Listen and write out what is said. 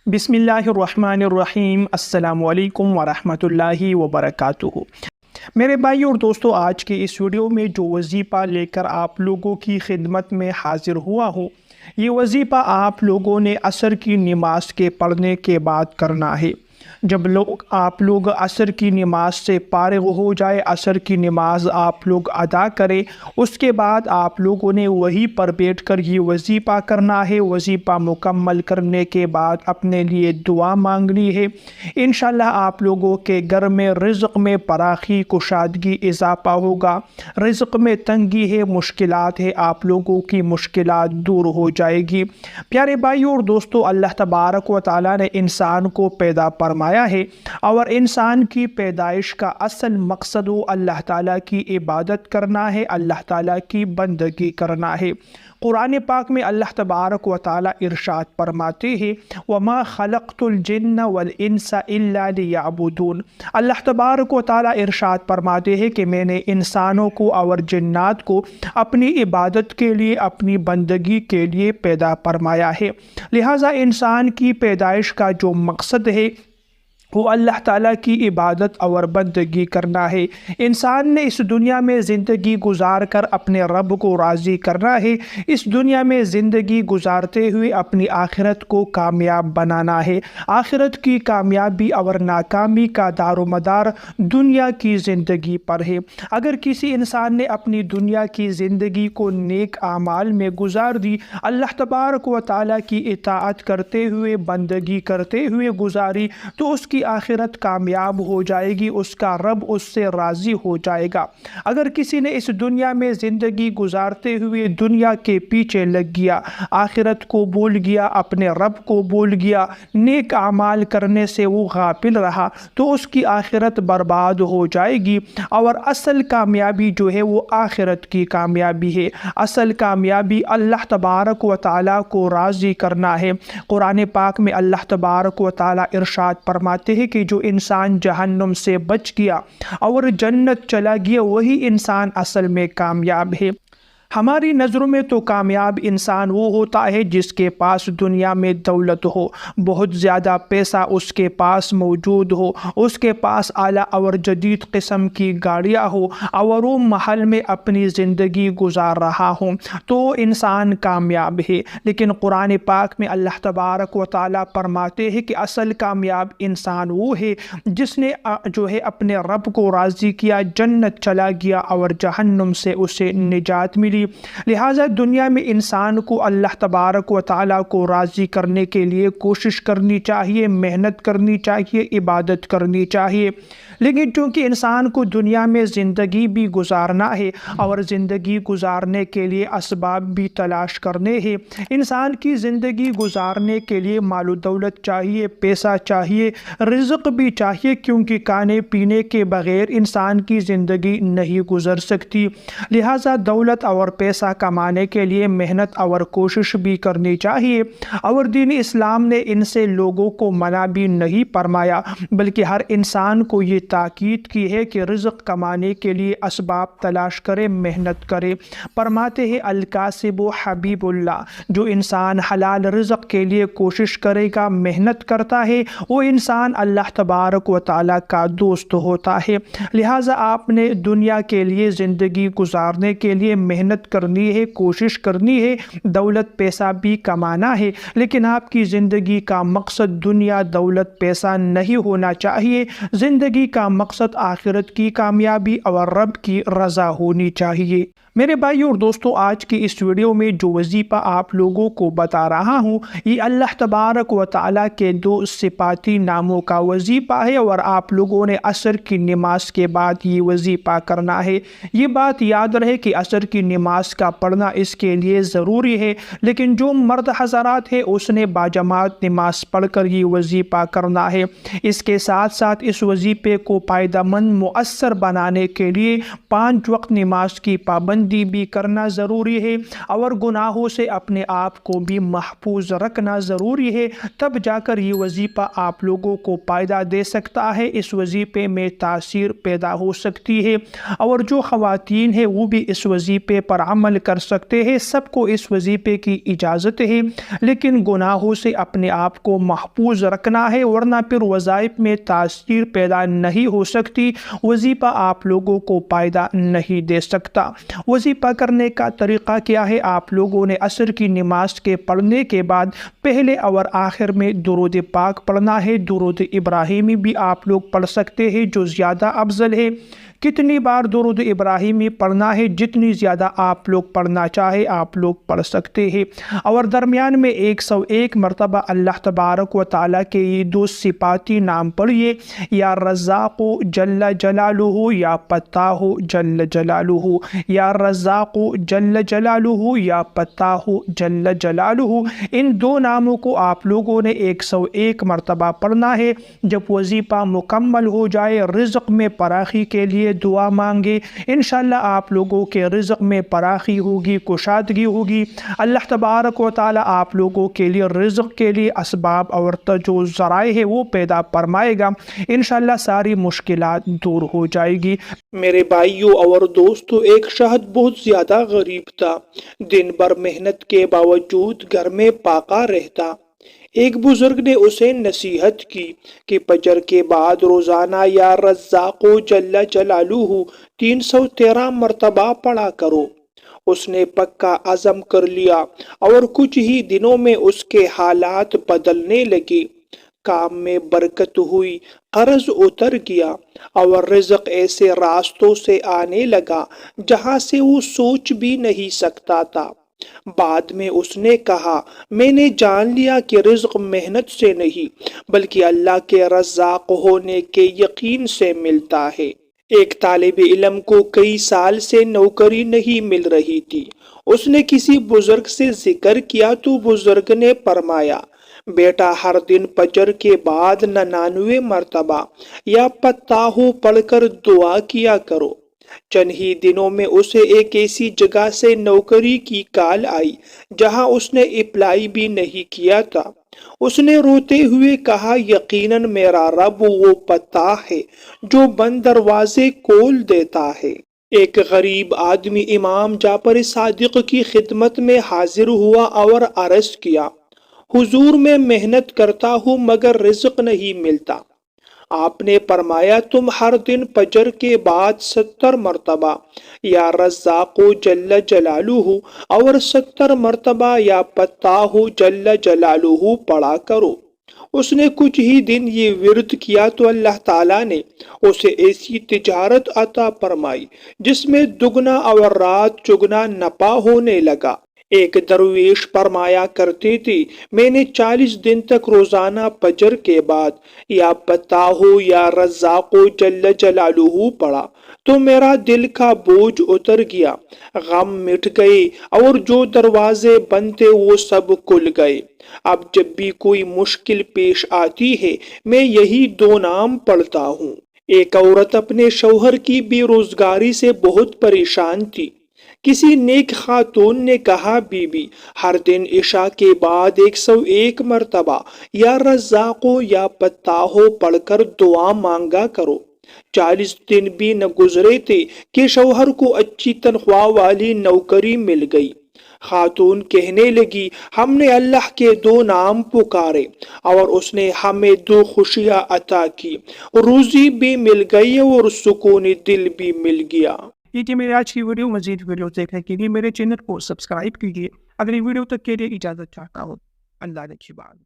بسم اللہ الرحمن الرحیم۔ السلام علیکم ورحمۃ اللہ وبرکاتہ۔ میرے بھائی اور دوستو، آج کے اس ویڈیو میں جو وظیفہ لے کر آپ لوگوں کی خدمت میں حاضر ہوا ہوں، یہ وظیفہ آپ لوگوں نے عصر کی نماز کے پڑھنے کے بعد کرنا ہے۔ جب آپ لوگ عصر کی نماز سے فارغ ہو جائے، عصر کی نماز آپ لوگ ادا کریں، اس کے بعد آپ لوگوں نے وہیں پر بیٹھ کر یہ وظیفہ کرنا ہے۔ وظیفہ مکمل کرنے کے بعد اپنے لیے دعا مانگنی ہے۔ انشاءاللہ آپ لوگوں کے گھر میں رزق میں فراخی، کشادگی، اضافہ ہوگا۔ رزق میں تنگی ہے، مشکلات ہے، آپ لوگوں کی مشکلات دور ہو جائے گی۔ پیارے بھائیو اور دوستو، اللہ تبارک و تعالیٰ نے انسان کو پیدا فرمایا ہے، اور انسان کی پیدائش کا اصل مقصد اللہ تعالیٰ کی عبادت کرنا ہے، اللہ تعالیٰ کی بندگی کرنا ہے۔ قرآن پاک میں اللہ تبارک و تعالیٰ ارشاد فرماتے ہیں، وَمَا خَلَقْتُ الْجِنَّ وَالْإِنسَ إِلَّا لِيَعْبُدُونَ۔ اللہ تبارک و تعالیٰ ارشاد فرماتے ہیں کہ میں نے انسانوں کو اور جنات کو اپنی عبادت کے لیے، اپنی بندگی کے لیے پیدا فرمایا ہے۔ لہٰذا انسان کی پیدائش کا جو مقصد ہے وہ اللہ تعالیٰ کی عبادت اور بندگی کرنا ہے۔ انسان نے اس دنیا میں زندگی گزار کر اپنے رب کو راضی کرنا ہے۔ اس دنیا میں زندگی گزارتے ہوئے اپنی آخرت کو کامیاب بنانا ہے۔ آخرت کی کامیابی اور ناکامی کا دار و مدار دنیا کی زندگی پر ہے۔ اگر کسی انسان نے اپنی دنیا کی زندگی کو نیک اعمال میں گزار دی، اللہ تبارک و تعالیٰ کی اطاعت کرتے ہوئے، بندگی کرتے ہوئے گزاری، تو اس کی آخرت کامیاب ہو جائے گی، اس کا رب اس سے راضی ہو جائے گا۔ اگر کسی نے اس دنیا میں زندگی گزارتے ہوئے دنیا کے پیچھے لگ گیا، آخرت کو بھول گیا، اپنے رب کو بھول گیا، نیک اعمال کرنے سے وہ غافل رہا، تو اس کی آخرت برباد ہو جائے گی۔ اور اصل کامیابی جو ہے وہ آخرت کی کامیابی ہے۔ اصل کامیابی اللہ تبارک و تعالیٰ کو راضی کرنا ہے۔ قرآن پاک میں اللہ تبارک و تعالیٰ ارشاد فرماتے ہیں کہ جو انسان جہنم سے بچ گیا اور جنت چلا گیا، وہی انسان اصل میں کامیاب ہے۔ ہماری نظروں میں تو کامیاب انسان وہ ہوتا ہے جس کے پاس دنیا میں دولت ہو، بہت زیادہ پیسہ اس کے پاس موجود ہو، اس کے پاس اعلیٰ اور جدید قسم کی گاڑیاں ہو، اور وہ محل میں اپنی زندگی گزار رہا ہو، تو انسان کامیاب ہے۔ لیکن قرآن پاک میں اللہ تبارک و تعالیٰ فرماتے ہیں کہ اصل کامیاب انسان وہ ہے جس نے جو ہے اپنے رب کو راضی کیا، جنت چلا گیا اور جہنم سے اسے نجات ملی۔ لہٰذا دنیا میں انسان کو اللہ تبارک و تعالیٰ کو راضی کرنے کے لیے کوشش کرنی چاہیے، محنت کرنی چاہیے، عبادت کرنی چاہیے۔ لیکن چونکہ انسان کو دنیا میں زندگی بھی گزارنا ہے اور زندگی گزارنے کے لیے اسباب بھی تلاش کرنے ہیں، انسان کی زندگی گزارنے کے لیے مال و دولت چاہیے، پیسہ چاہیے، رزق بھی چاہیے، کیونکہ کھانے پینے کے بغیر انسان کی زندگی نہیں گزر سکتی۔ لہٰذا دولت اور پیسہ کمانے کے لیے محنت اور کوشش بھی کرنی چاہیے، اور دین اسلام نے ان سے لوگوں کو منع بھی نہیں فرمایا، بلکہ ہر انسان کو یہ تاکید کی ہے کہ رزق کمانے کے لیے اسباب تلاش کرے، محنت کرے۔ فرماتے ہیں الکاسب حبیب اللہ، جو انسان حلال رزق کے لیے کوشش کرے گا، محنت کرتا ہے، وہ انسان اللہ تبارک و تعالیٰ کا دوست ہوتا ہے۔ لہٰذا آپ نے دنیا کے لیے زندگی گزارنے کے لیے محنت کرنی ہے، کوشش کرنی ہے، دولت پیسہ بھی کمانا ہے، لیکن آپ کی زندگی کا مقصد دنیا، دولت، پیسہ نہیں ہونا چاہیے۔ زندگی کا مقصد آخرت کی کامیابی اور رب کی رضا ہونی چاہیے۔ میرے بھائیو اور دوستو، آج کی اس ویڈیو میں جو وظیفہ آپ لوگوں کو بتا رہا ہوں، یہ اللہ تبارک و تعالیٰ کے دو صفاتی ناموں کا وظیفہ ہے، اور آپ لوگوں نے عصر کی نماز کے بعد یہ وظیفہ کرنا ہے۔ یہ بات یاد رہے کہ عصر کی نماز کا پڑھنا اس کے لیے ضروری ہے، لیکن جو مرد حضرات ہے اس نے باجماعت نماز پڑھ کر یہ وظیفہ کرنا ہے۔ اس کے ساتھ ساتھ اس وظیفے کو فائدہ مند، مؤثر بنانے کے لیے 5 وقت نماز کی پابندی پابندی بھی کرنا ضروری ہے اور گناہوں سے اپنے آپ کو بھی محفوظ رکھنا ضروری ہے، تب جا کر یہ وظیفہ آپ لوگوں کو فائدہ دے سکتا ہے، اس وظیفے میں تاثیر پیدا ہو سکتی ہے، اور جو خواتین ہیں وہ بھی اس وظیفے پر عمل کر سکتے ہیں۔ سب کو اس وظیفے کی اجازت ہے، لیکن گناہوں سے اپنے آپ کو محفوظ رکھنا ہے، ورنہ پھر وظائف میں تاثیر پیدا نہیں ہو سکتی، وظیفہ آپ لوگوں کو فائدہ نہیں دے سکتا۔ وظیفہ کرنے کا طریقہ کیا ہے؟ آپ لوگوں نے عصر کی نماز کے پڑھنے کے بعد پہلے اور آخر میں درود پاک پڑھنا ہے۔ درود ابراہیمی بھی آپ لوگ پڑھ سکتے ہیں، جو زیادہ افضل ہے۔ کتنی بار درود ابراہیمی پڑھنا ہے؟ جتنی زیادہ آپ لوگ پڑھنا چاہے آپ لوگ پڑھ سکتے ہیں، اور درمیان میں 101 مرتبہ اللہ تبارک و تعالیٰ کے یہ دو صفاتی نام پڑھیے، یا رزاق جل جلالہ، یا فتاح جل جلالہ، یا رزاق جل جلالہ، یا فتاح جل جلالہ۔ ان دو ناموں کو آپ لوگوں نے 101 مرتبہ پڑھنا ہے۔ جب وظیفہ مکمل ہو جائے، رزق میں فراخی کے لیے دعا مانگے، انشاءاللہ آپ لوگوں کے رزق میں فراخی ہوگی، کشادگی ہوگی۔ اللہ تبارک و تعالی آپ لوگوں کے لیے رزق کے لیے اسباب اور جو ذرائع ہے وہ پیدا فرمائے گا، انشاءاللہ ساری مشکلات دور ہو جائے گی۔ میرے بھائیوں اور دوستوں، ایک شخص بہت زیادہ غریب تھا، دن بھر محنت کے باوجود گھر میں پاکا رہتا۔ ایک بزرگ نے اسے نصیحت کی کہ فجر کے بعد روزانہ یا رزاق جل جلالہ 313 مرتبہ پڑھا کرو۔ اس نے پکا عزم کر لیا، اور کچھ ہی دنوں میں اس کے حالات بدلنے لگے۔ کام میں برکت ہوئی، قرض اتر گیا، اور رزق ایسے راستوں سے آنے لگا جہاں سے وہ سوچ بھی نہیں سکتا تھا۔ بعد میں اس نے کہا، میں نے جان لیا کہ رزق محنت سے نہیں بلکہ اللہ کے رزاق ہونے کے یقین سے ملتا ہے۔ ایک طالب علم کو کئی سال سے نوکری نہیں مل رہی تھی۔ اس نے کسی بزرگ سے ذکر کیا تو بزرگ نے فرمایا، بیٹا ہر دن فجر کے بعد 99 مرتبہ یا فتاح پڑھ کر دعا کیا کرو۔ چند ہی دنوں میں اسے ایک ایسی جگہ سے نوکری کی کال آئی جہاں اس نے اپلائی بھی نہیں کیا تھا۔ اس نے روتے ہوئے کہا، یقیناً میرا رب وہ فتاح ہے جو بند دروازے کھول دیتا ہے۔ ایک غریب آدمی امام جعفر صادق کی خدمت میں حاضر ہوا اور عرض کیا، حضور میں محنت کرتا ہوں مگر رزق نہیں ملتا۔ آپ نے فرمایا، تم ہر دن فجر کے بعد 70 مرتبہ یا رزاق جل جلالہ اور 70 مرتبہ یا فتاح جل جلالہ پڑھا کرو۔ اس نے کچھ ہی دن یہ ورد کیا تو اللہ تعالیٰ نے اسے ایسی تجارت عطا فرمائی جس میں دگنا اور رات چگنا نفع ہونے لگا۔ ایک درویش فرمایا کرتے تھے، میں نے 40 دن تک روزانہ فجر کے بعد یا فتاح یا رزاق جل جلالہ پڑھا تو میرا دل کا بوجھ اتر گیا، غم مٹ گئے، اور جو دروازے بند تھے وہ سب کھل گئے۔ اب جب بھی کوئی مشکل پیش آتی ہے میں یہی دو نام پڑھتا ہوں۔ ایک عورت اپنے شوہر کی بے روزگاری سے بہت پریشان تھی۔ کسی نیک خاتون نے کہا، بی بی ہر دن عشاء کے بعد 101 مرتبہ یا رزاق یا فتاح پڑھ کر دعا مانگا کرو۔ 40 دن بھی نہ گزرے تھے کہ شوہر کو اچھی تنخواہ والی نوکری مل گئی۔ خاتون کہنے لگی، ہم نے اللہ کے دو نام پکارے اور اس نے ہمیں 2 خوشیاں عطا کی، روزی بھی مل گئی اور سکون دل بھی مل گیا۔ یہ تھی میری آج کی ویڈیو۔ مزید ویڈیو دیکھنے کے لیے میرے چینل کو سبسکرائب کیجیے۔ اگلی ویڈیو تک کے لیے اجازت چاہتا ہوں۔ اللہ نے کی بات۔